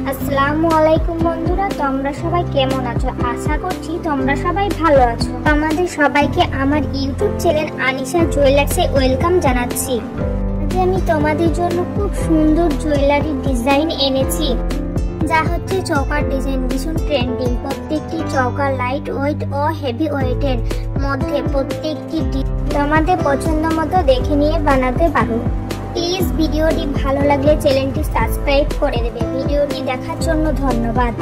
আসসালামু আলাইকুম বন্ধুরা, তোমরা সবাই কেমন আছো? আশা করছি তোমরা সবাই ভালো আছো। তোমাদের সবাইকে আমার ইউটিউব চ্যানেল আনিশা জুয়েলার্সে ওয়েলকাম জানাচ্ছি। আজ আমি তোমাদের জন্য খুব সুন্দর জুয়েলারি ডিজাইন এনেছি, যা হচ্ছে চৌকার ডিজাইন। ভীষণ ট্রেন্ডিং। প্রত্যেকটি চৌকা লাইট ওয়েট ও হেভি ওয়েটের মধ্যে। প্রত্যেকটি তোমাদের পছন্দ মতো দেখে নিয়ে বানাতে পারো। প্লিজ ভিডিওটি ভালো লাগলে চ্যানেলটি সাবস্ক্রাইব করে দেবে। ভিডিওটি দেখার জন্য ধন্যবাদ।